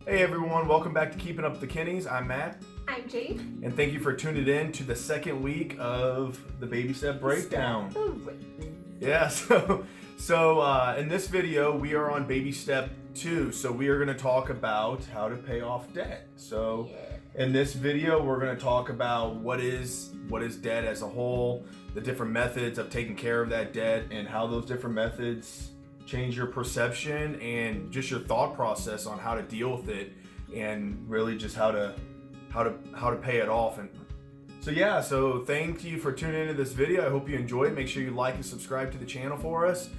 Hey everyone, welcome back to Keeping Up the Kennies. I'm Matt. I'm Jade. And thank you for tuning in to the second week of the Baby Step Breakdown. Yeah, so in this video, we are on Baby Step 2. So we are going to talk about how to pay off debt. So in this video, we're going to talk about what is debt as a whole, the different methods of taking care of that debt, and how those different methods change your perception and just your thought process on how to deal with it, and really just how to pay it off. And so thank you for tuning into this video. I hope you enjoy it. Make sure you like and subscribe to the channel for us.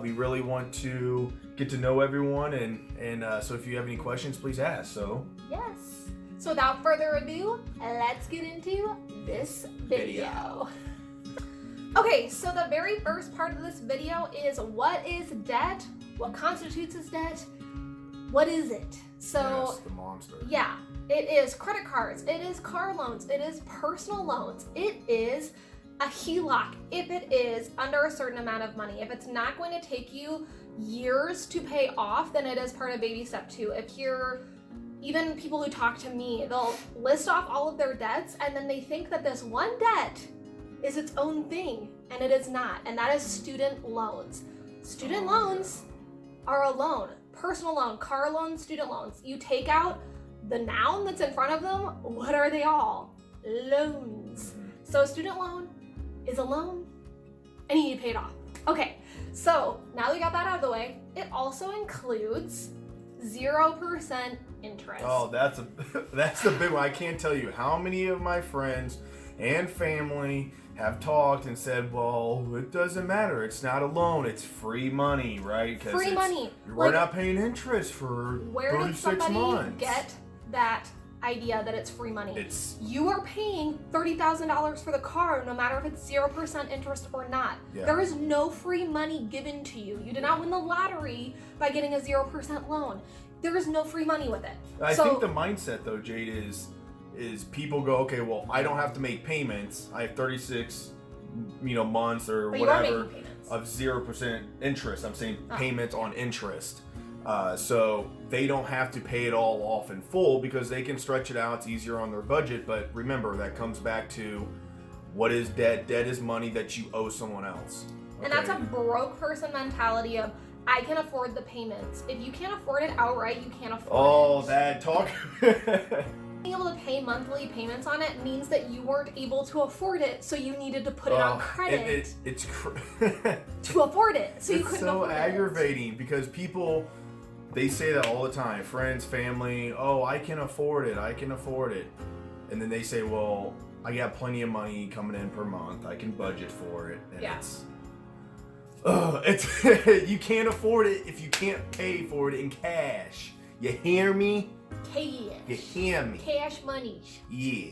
We really want to get to know everyone, and so if you have any questions, please ask. So without further ado, let's get into this video. Okay, so the very first part of this video is what is debt? What constitutes as debt? What is it? So yes, the monster. Yeah, it is credit cards, it is car loans, it is personal loans, it is a HELOC if it is under a certain amount of money. If it's not going to take you years to pay off, then it is part of baby step 2. If you're even people who talk to me, they'll list off all of their debts and then they think that this one debt is its own thing, and it is not, and that is student loans. Student loans are a loan. Personal loan, car loan, student loans. You take out the noun that's in front of them, what are they all? Loans. So a student loan is a loan, and you need to pay it off. Okay, so now that we got that out of the way, it also includes 0% interest. Oh, that's the big one. I can't tell you how many of my friends and family have talked and said, well, it doesn't matter. It's not a loan. It's free money, right? Free money. We're not paying interest for 36 months. Where did somebody get that idea that it's free money? You are paying $30,000 for the car, no matter if it's 0% interest or not. Yeah. There is no free money given to you. You did not win the lottery by getting a 0% loan. There is no free money with it. I think the mindset, though, Jade, is people go, okay, well, I don't have to make payments. I have 36, months or whatever of 0% interest. I'm saying payments on interest. So they don't have to pay it all off in full because they can stretch it out. It's easier on their budget. But remember, that comes back to what is debt? Debt is money that you owe someone else. Okay? And that's a broke person mentality of, I can afford the payments. If you can't afford it outright, you can't afford it. Oh, that talk. Being able to pay monthly payments on it means that you weren't able to afford it, so you needed to put it on credit to afford it. So you couldn't afford it. It's so aggravating because people, they say that all the time. Friends, family, oh, I can afford it. And then they say, well, I got plenty of money coming in per month. I can budget for it. And it's you can't afford it if you can't pay for it in cash. You hear me? Cash. You hear me? Cash money. Yeah.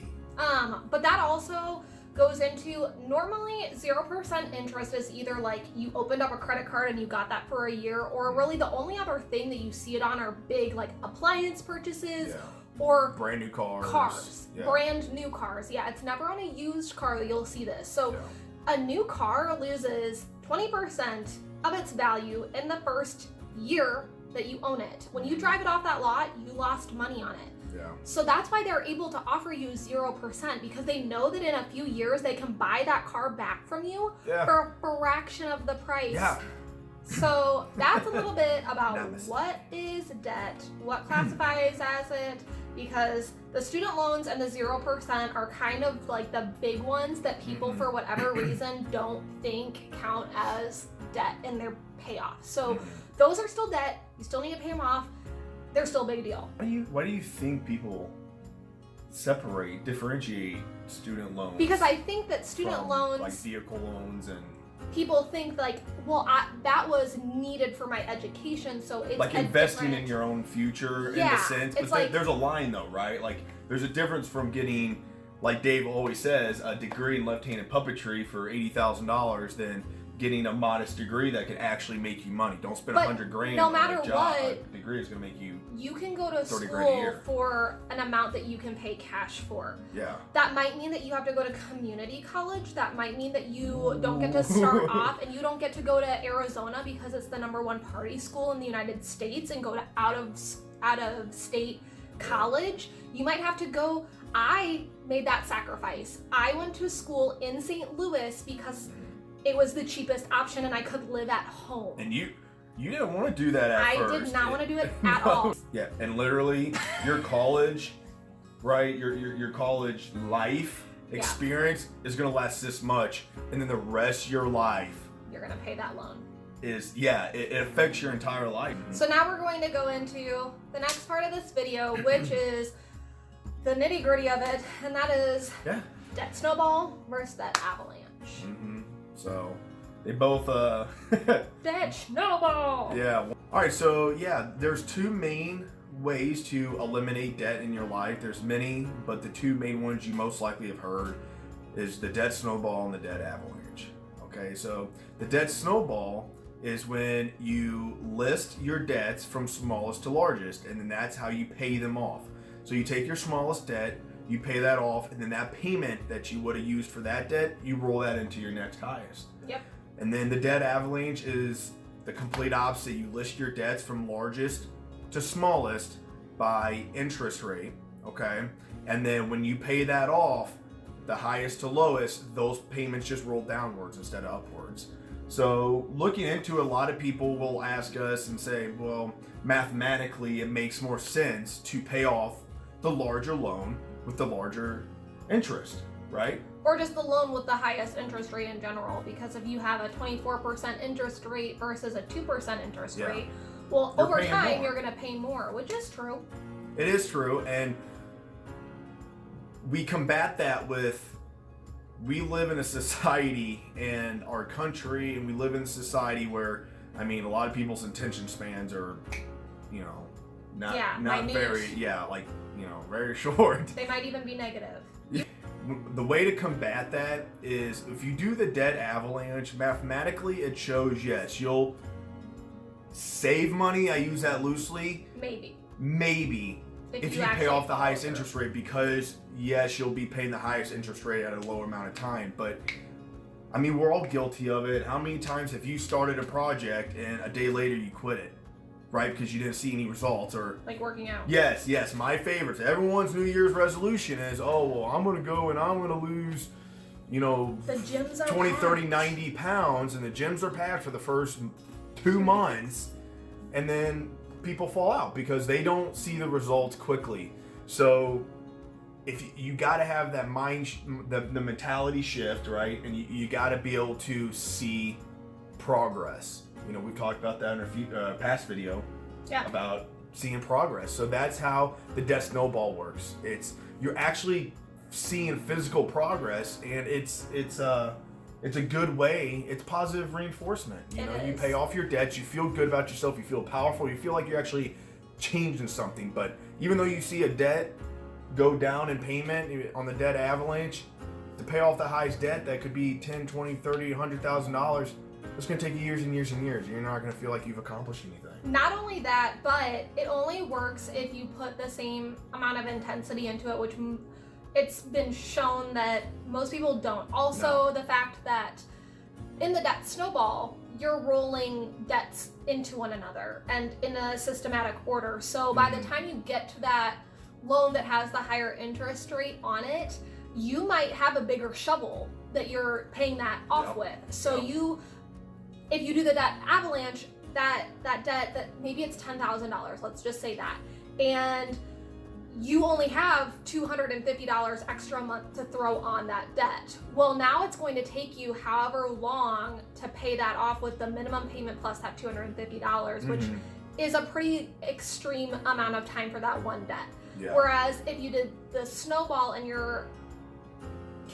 But that also goes into, normally 0% interest is either like you opened up a credit card and you got that for a year, or really the only other thing that you see it on are big like appliance purchases or brand new cars. Brand new cars. Yeah, it's never on a used car that you'll see this. So a new car loses 20% of its value in the first year that you own it. When you drive it off that lot, you lost money on it. Yeah. So that's why they're able to offer you 0%, because they know that in a few years they can buy that car back from you for a fraction of the price. Yeah. So that's a little bit about what is debt, what classifies as it, because the student loans and the 0% are kind of like the big ones that people for whatever reason don't think count as debt in their payoff. So those are still debt. You still need to pay them off. They're still a big deal. Why do you think people differentiate student loans? Because I think that student loans, like vehicle loans, and people think like, well, that was needed for my education, so it's like investing in your own future in a sense. But like, there's a line though, right? Like there's a difference from getting, like Dave always says, a degree in left-handed puppetry for $80,000 than getting a modest degree that can actually make you money. Don't spend $100,000 no matter on a job. what, a degree is going to make you. You can go to school for an amount that you can pay cash for. Yeah. That might mean that you have to go to community college. That might mean that you don't get to start off and you don't get to go to Arizona because it's the #1 party school in the United States and go to out out of state college, you might have to go. I made that sacrifice. I went to school in St. Louis because it was the cheapest option and I could live at home. And you didn't want to do that at first. I did not want to do it at all. Yeah, and literally your college, right? Your college life experience is gonna last this much, and then the rest of your life you're gonna pay that loan. It affects your entire life. So now we're going to go into the next part of this video, which is the nitty gritty of it, and that is debt snowball versus debt avalanche. Mm-hmm. So they both debt snowball. Yeah. All right. So yeah, there's two main ways to eliminate debt in your life. There's many, but the two main ones you most likely have heard is the debt snowball and the debt avalanche. Okay. So the debt snowball is when you list your debts from smallest to largest, and then that's how you pay them off. So you take your smallest debt, you pay that off, and then that payment that you would have used for that debt, you roll that into your next highest. Yep. And then the debt avalanche is the complete opposite. You list your debts from largest to smallest by interest rate, okay? And then when you pay that off, the highest to lowest, those payments just roll downwards instead of upwards. So looking into it, a lot of people will ask us and say, well, mathematically, it makes more sense to pay off the larger loan with the larger interest, right? Or just the loan with the highest interest rate in general, because if you have a 24% interest rate versus a 2% interest rate, well, over time you're going to pay more, which is true. It is true, and we combat that with, we live in a society and our country, and we live in a society where, I mean, a lot of people's attention spans are, you know, not very, very short. They might even be negative. The way to combat that is if you do the debt avalanche, mathematically it shows, yes, you'll save money. I use that loosely. Maybe. If you pay off the highest interest rate, because yes, you'll be paying the highest interest rate at a lower amount of time. But I mean, we're all guilty of it. How many times have you started a project and a day later you quit it? Right, because you didn't see any results, or like working out. Yes, my favorites. Everyone's New Year's resolution is, oh, well, I'm going to go and I'm going to lose, the gyms are 20, packed. 30, 90 pounds, and the gyms are packed for the first 2 months, and then people fall out because they don't see the results quickly. So if you got to have that the mentality shift, right, and you got to be able to see progress. We've talked about that in our past video about seeing progress. So that's how the debt snowball works. You're actually seeing physical progress, and it's a good way. It's positive reinforcement. You pay off your debts, you feel good about yourself, you feel powerful, you feel like you're actually changing something. But even though you see a debt go down in payment on the debt avalanche, to pay off the highest debt that could be $10, $20, $30, $100,000, it's going to take you years and years and years. You're not going to feel like you've accomplished anything. Not only that, but it only works if you put the same amount of intensity into it, which it's been shown that most people don't. Also, the fact that in the debt snowball, you're rolling debts into one another and in a systematic order. So by the time you get to that loan that has the higher interest rate on it, you might have a bigger shovel that you're paying that off with. So if you do the debt avalanche, that debt that maybe it's $10,000, let's just say that, and you only have $250 extra a month to throw on that debt. Well, now it's going to take you however long to pay that off with the minimum payment plus that $250, which is a pretty extreme amount of time for that one debt. Yeah. Whereas if you did the snowball and you're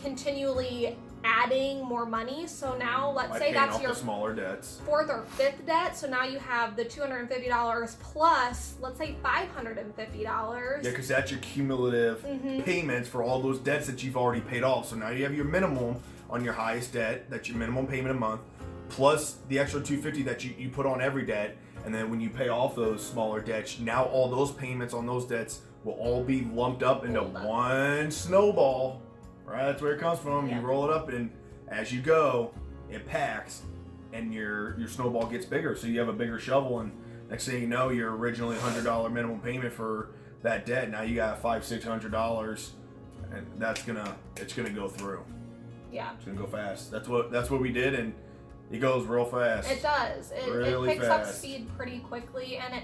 continually adding more money, so now let's say that's your smaller debts, 4th or 5th debt, so now you have the $250 plus, let's say $550. Yeah, because that's your cumulative payments for all those debts that you've already paid off. So now you have your minimum on your highest debt, that's your minimum payment a month, plus the extra $250 that you put on every debt. And then when you pay off those smaller debts, now all those payments on those debts will all be lumped up into one snowball. Right, that's where it comes from. You roll it up, and as you go, it packs, and your snowball gets bigger. So you have a bigger shovel, and Next thing you know, your originally $100 minimum payment for that debt, now you got $500-$600, and it's gonna go through. Yeah. It's gonna go fast. That's what we did, and it goes real fast. It does. It picks fast. up speed pretty quickly, and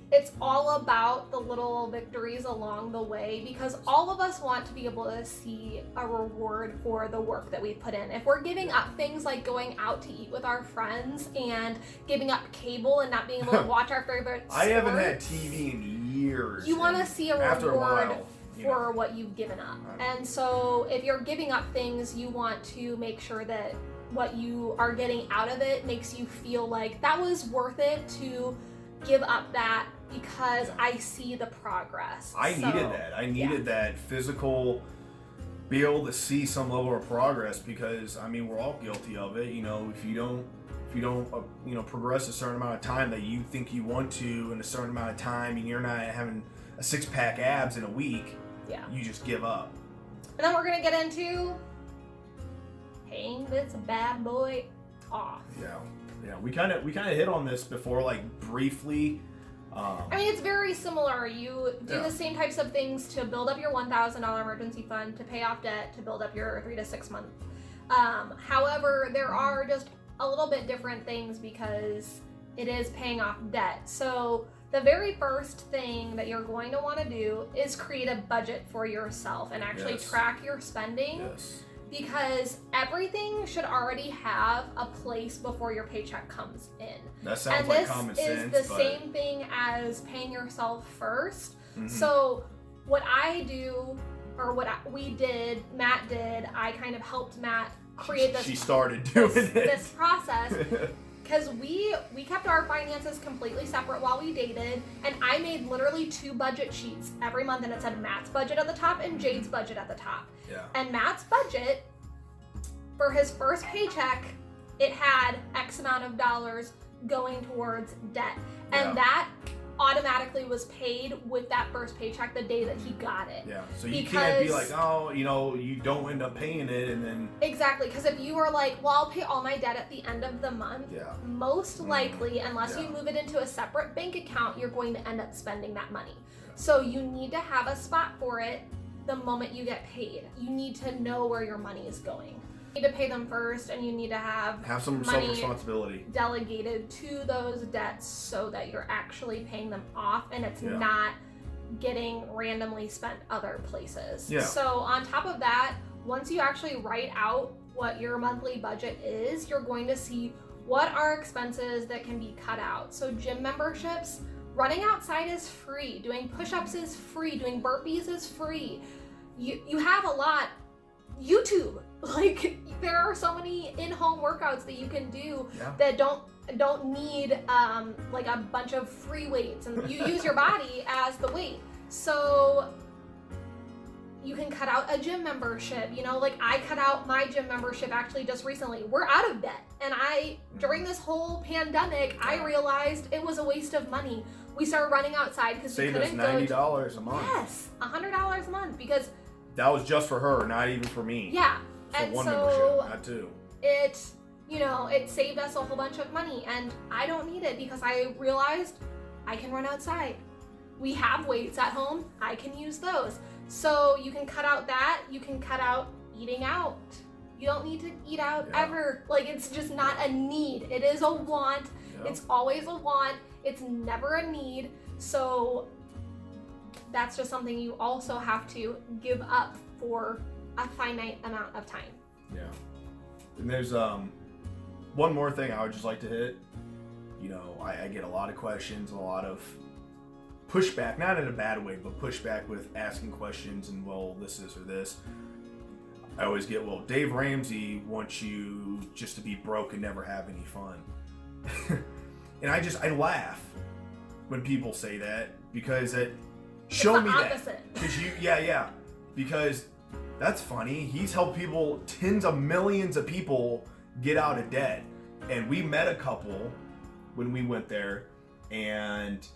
it's all about the little victories along the way, because all of us want to be able to see a reward for the work that we put in. If we're giving up things like going out to eat with our friends and giving up cable and not being able to watch our favorite sport, I haven't had TV in years. You want to see a after reward a while, for what you've given up. And so if you're giving up things, you want to make sure that what you are getting out of it makes you feel like that was worth it to give up that, because I see the progress. I needed that. I needed that physical, be able to see some level of progress, because I mean, we're all guilty of it. You know, if you don't progress a certain amount of time that you think you want to in a certain amount of time, and you're not having a 6-pack abs in a week, you just give up. And then we're gonna get into paying this bad boy off. Yeah. We kind of hit on this before, like briefly. I mean, it's very similar. You do the same types of things to build up your $1,000 emergency fund, to pay off debt, to build up your 3 to 6 month. However, there are just a little bit different things because it is paying off debt. So the very first thing that you're going to want to do is create a budget for yourself and actually track your spending. Yes. Because everything should already have a place before your paycheck comes in. That sounds like common sense. And this is the same thing as paying yourself first. Mm-hmm. So what I do, or what we did, Matt did, I kind of helped Matt create this. She started doing this process. Because we kept our finances completely separate while we dated, and I made literally 2 budget sheets every month, and it said Matt's budget at the top and Jade's budget at the top. Yeah. And Matt's budget, for his first paycheck, it had X amount of dollars going towards debt. And that automatically was paid with that first paycheck the day that he got it. Yeah, so you can't be like, oh, you don't end up paying it and then... Exactly, because if you were like, well, I'll pay all my debt at the end of the month, most likely, unless you move it into a separate bank account, you're going to end up spending that money. Yeah. So you need to have a spot for it the moment you get paid. You need to know where your money is going. You need to pay them first, and you need to have some self-responsibility delegated to those debts so that you're actually paying them off and it's not getting randomly spent other places. Yeah. So on top of that, once you actually write out what your monthly budget is, you're going to see what are expenses that can be cut out. So gym memberships, running outside is free, doing push-ups is free, doing burpees is free. You have a lot. YouTube, like there are so many in-home workouts that you can do that don't need like a bunch of free weights, and you use your body as the weight. So you can cut out a gym membership, like I cut out my gym membership actually just recently. We're out of debt, and during this whole pandemic, I realized it was a waste of money. We started running outside because we couldn't go. Saved us $90 a month. Yes, $100 a month, because that was just for her, not even for me. Yeah. For and one membership, not 2. It saved us a whole bunch of money, and I don't need it because I realized I can run outside. We have weights at home, I can use those. So you can cut out that, you can cut out eating out. You don't need to eat out ever. Like, it's just not a need. It is a want. It's always a want. It's never a need. So that's just something you also have to give up for a finite amount of time. Yeah. And there's one more thing I would just like to hit. I get a lot of questions, a lot of pushback, not in a bad way, but pushback with asking questions and, well, this or this. I always get, well, Dave Ramsey wants you just to be broke and never have any fun. And I laugh when people say that, because show me that. Because that's funny. He's helped people, tens of millions of people, get out of debt. And we met a couple when we went there, and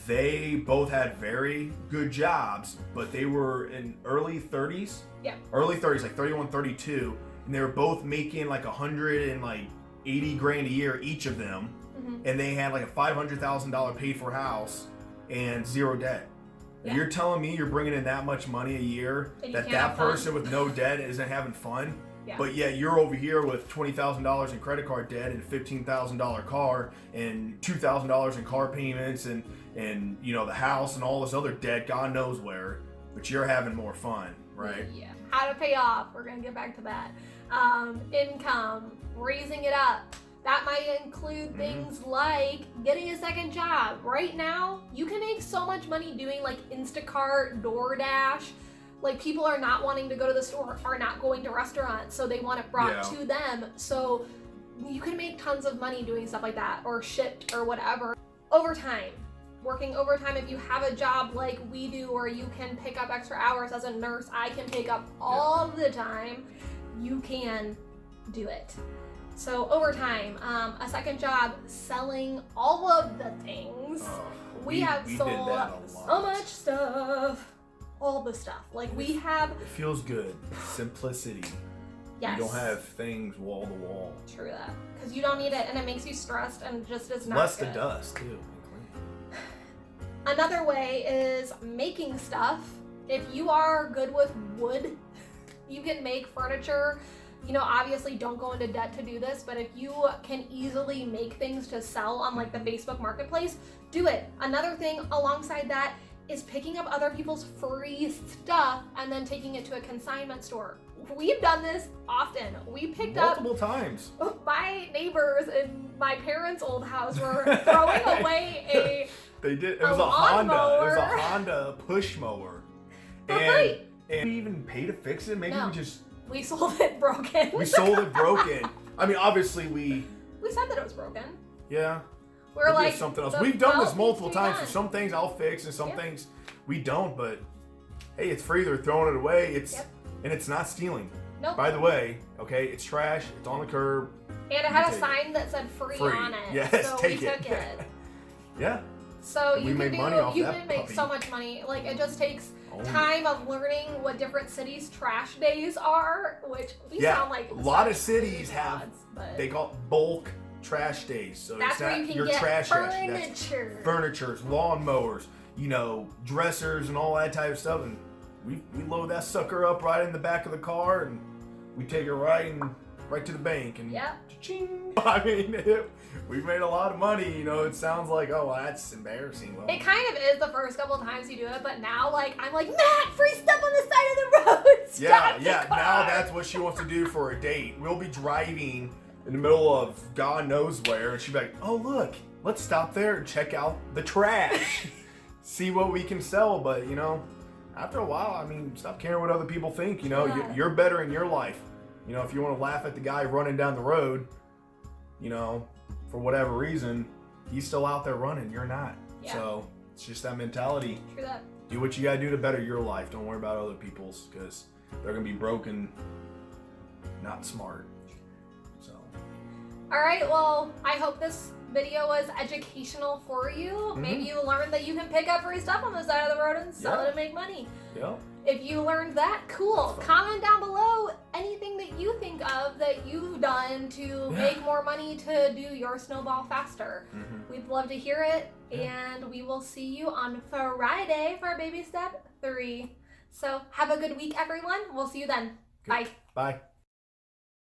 they both had very good jobs, but they were in early 30s. Yeah. Early 30s, like 31, 32, and they were both making like $180 grand a year, each of them. and they had like a $500,000 paid for house and zero debt. Yeah. You're telling me you're bringing in that much money a year that person with no debt isn't having fun? Yeah. But yet you're over here with $20,000 in credit card debt and a $15,000 car and $2,000 in car payments and you know the house and all this other debt, God knows where. But you're having more fun, right? Yeah. How to pay off. We're gonna get back to that. Income, raising it up. That might include things like getting a second job. Right now, you can make so much money doing like Instacart, DoorDash. Like people are not wanting to go to the store, are not going to restaurants, so they want it brought to them. So you can make tons of money doing stuff like that, or shipped or whatever. Overtime. Working overtime, if you have a job like we do, or you can pick up extra hours as a nurse, I can pick up all the time, you can do it. So overtime, a second job, selling all of the things. We have sold so much stuff, all the stuff. Like we have. It feels good. Simplicity. Yes. You don't have things wall to wall. True that. Because you don't need it, and it makes you stressed, and just is not less good. the dust too. Another way is making stuff. If you are good with wood, you can make furniture. You know, obviously don't go into debt to do this, but if you can easily make things to sell on like the Facebook Marketplace, do it. Another thing alongside that is picking up other people's free stuff and then taking it to a consignment store. We've done this often. We picked multiple times. My neighbors in my parents' old house were throwing away a They did. It was a Honda. It was a Honda push mower. And we even pay to fix it. Maybe we sold it broken. We sold it broken. I mean, obviously we said that it was broken. Yeah. We're like something else. We've done this multiple times. So some things I'll fix and some things we don't. But hey, it's free. They're throwing it away. And it's not stealing. Nope. By the way, okay, it's trash. It's on the curb. And it had a sign that said free on it. Yes, so take we took it. Yeah. So you can make so much money. Like it just takes time of learning what different cities' trash days are, which we sound like a lot of cities have. They call it bulk trash days. So that's it's where not you can your get trash furniture, furnitures, lawnmowers, you know, dressers, and all that type of stuff. And we load that sucker up right in the back of the car, and we take it right to the bank, and cha-ching. I mean, we've made a lot of money. You know, it sounds like, oh, well, that's embarrassing. Well, it kind of is the first couple of times you do it, but now, like, I'm like, Matt, free stuff on the side of the road. Stop the car. Now that's what she wants to do for a date. We'll be driving in the middle of God knows where, and she'll be like, oh, look, let's stop there and check out the trash, see what we can sell. But you know, after a while, I mean, stop caring what other people think. You know, you're better in your life. You know, if you want to laugh at the guy running down the road, you know, for whatever reason, he's still out there running. You're not. Yeah. So it's just that mentality. True that. Do what you got to do to better your life. Don't worry about other people's, because they're going to be broken, not smart. So. All right. Well, I hope this video was educational for you. Maybe you learned that you can pick up free stuff on the side of the road and sell it and make money. Yeah. If you learned that, cool. Comment down below anything that you think of that you've done to make more money to do your snowball faster. We'd love to hear it, and we will see you on Friday for baby step 3. So have a good week, everyone. We'll see you then. Bye. Bye.